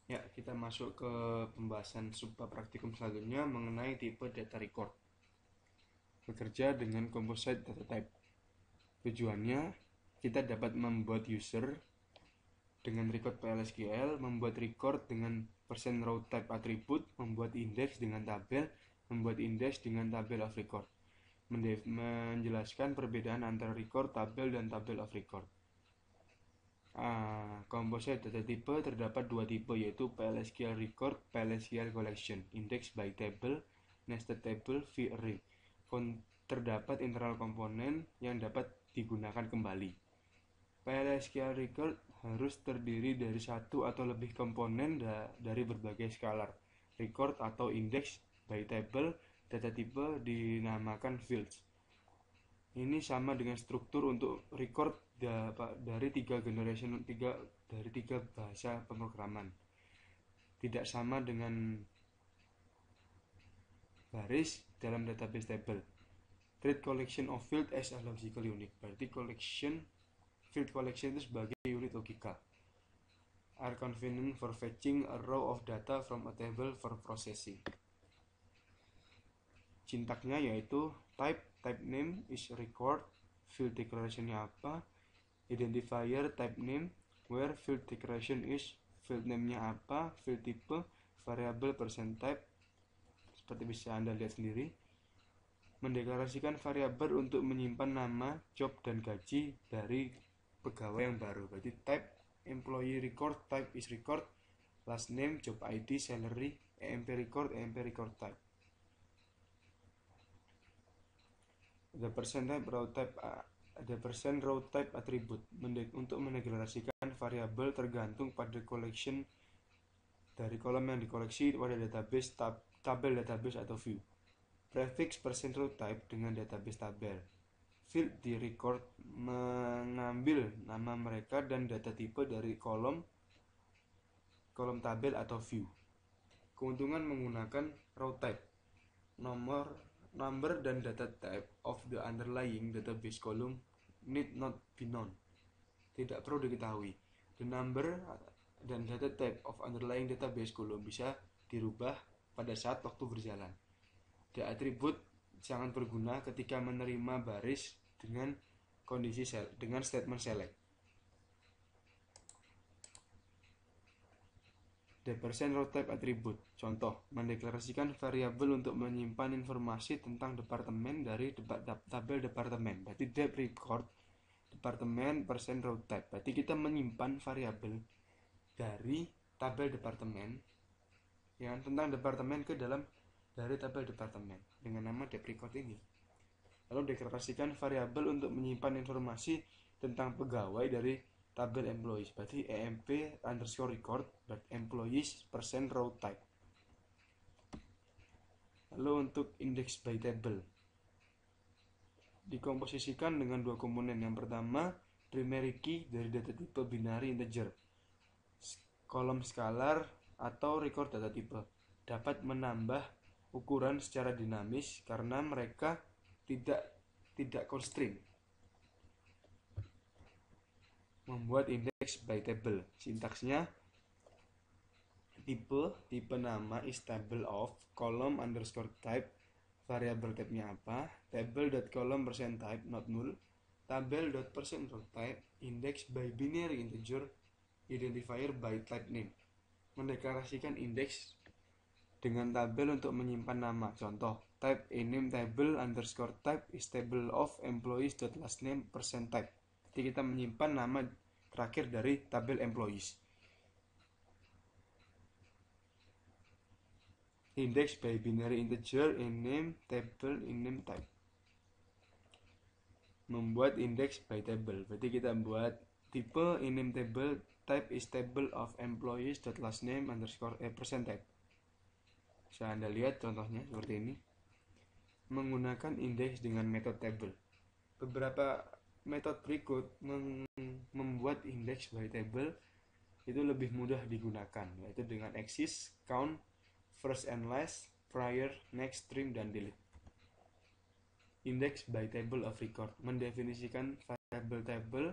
Ya, kita masuk ke pembahasan subbab praktikum selanjutnya mengenai tipe data record. Bekerja dengan composite data type. Tujuannya, kita dapat membuat user dengan record PLSQL, membuat record dengan percent row type attribute, membuat indeks dengan tabel, membuat indeks dengan tabel of record. Menjelaskan perbedaan antara record, tabel, dan tabel of record. Composite data type terdapat dua tipe, yaitu PLSQL record, PLSQL collection, index by table, nested table, v-array. Terdapat internal komponen yang dapat digunakan kembali. PLSQL record harus terdiri dari satu atau lebih komponen dari berbagai scalar. Record atau index by table data type dinamakan fields. Ini sama dengan struktur untuk record dari tiga bahasa pemrograman. Tidak sama dengan baris dalam database table. Treat collection of field as a logical unit. Berarti field collection itu sebagai unit logika. Are convenient for fetching a row of data from a table for processing. Sintaknya yaitu type name is record, field declaration-nya apa, identifier type name, where field declaration is, field name-nya apa, field type, variable percent type, seperti bisa Anda lihat sendiri. Mendeklarasikan variabel untuk menyimpan nama, job, dan gaji dari pegawai yang baru. Berarti type employee record, type is record, last name, job ID, salary, EMP record type. The percent row type attribute untuk mendeklarasikan variabel tergantung pada collection dari kolom yang dikoleksi pada database, tabel database atau view. Prefix percent row type dengan database tabel. Field di record mengambil nama mereka dan data tipe dari kolom tabel atau view. Keuntungan menggunakan row type. Number dan data type of the underlying database column need not be known. Tidak perlu diketahui. The number dan data type of underlying database column bisa dirubah pada saat waktu berjalan. The attribute sangat berguna ketika menerima baris dengan dengan statement select. The percent row type attribute. Contoh, mendeklarasikan variabel untuk menyimpan informasi tentang departemen dari tabel departemen. Berarti dep record departemen percent row type. Berarti kita menyimpan variabel dari tabel departemen yang tentang departemen ke dalam dari tabel departemen dengan nama dep record ini. Lalu deklarasikan variabel untuk menyimpan informasi tentang pegawai dari tabel employees. Berarti emp underscore record employees percent row type. Lalu untuk index by table dikomposisikan dengan dua komponen. Yang pertama, primary key dari data tipe binary integer, kolom scalar atau record data tipe dapat menambah ukuran secara dinamis karena mereka tidak constraint. Membuat index by table. Sintaksnya tipe nama is table of column underscore type, variable type-nya apa, table.column percent type not null, tabel.percent row type, index by binary integer, identifier by type name. Mendeklarasikan indeks dengan tabel untuk menyimpan nama. Contoh, type name table underscore type is table of employees last name percent type. Jadi kita menyimpan nama terakhir dari tabel employees. Index by binary integer in name table in name type. Membuat index by table. Berarti kita buat tipe in name table, type is table of employees last name underscore percent type. Bisa Anda lihat contohnya seperti ini. Menggunakan indeks dengan metode table. Beberapa metode berikut membuat index by table itu lebih mudah digunakan, yaitu dengan axis, count, first and last, prior, next, string, dan delete. Index by table of record mendefinisikan variable table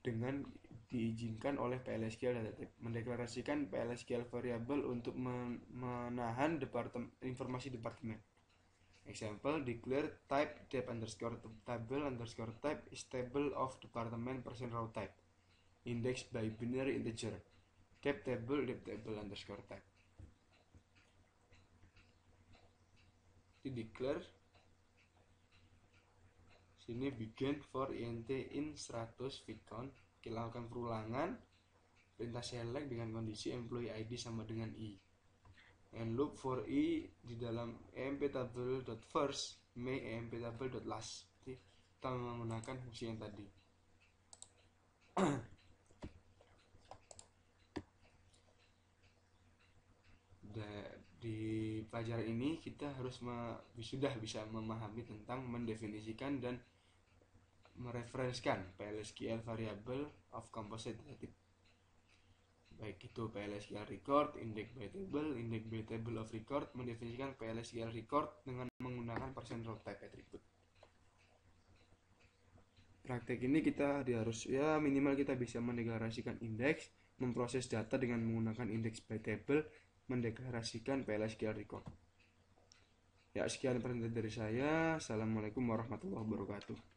dengan diizinkan oleh PLSQL data type. Mendeklarasikan PLSQL variable untuk menahan informasi departemen. Example, declare type dep underscore table underscore type is table of department percent row type, index by binary integer, dep table underscore type. Di declare sini begin for int in 100 count. Kita lakukan perulangan perintah select dengan kondisi employee ID sama dengan i, and loop for i di dalam emptable.first may emptable.last. Kita menggunakan fungsi yang tadi. Di pelajaran ini kita harus sudah bisa memahami tentang mendefinisikan dan mereferensikan PLSQL variable of composite data type, baik itu PLSQL record, index by table of record. Mendefinisikan PLSQL record dengan menggunakan percent row type attribute. Praktek ini kita harus minimal kita bisa mendeklarasikan indeks, memproses data dengan menggunakan index by table, mendeklarasikan PLSQL record. Ya, sekian perintah dari saya. Assalamualaikum warahmatullahi wabarakatuh.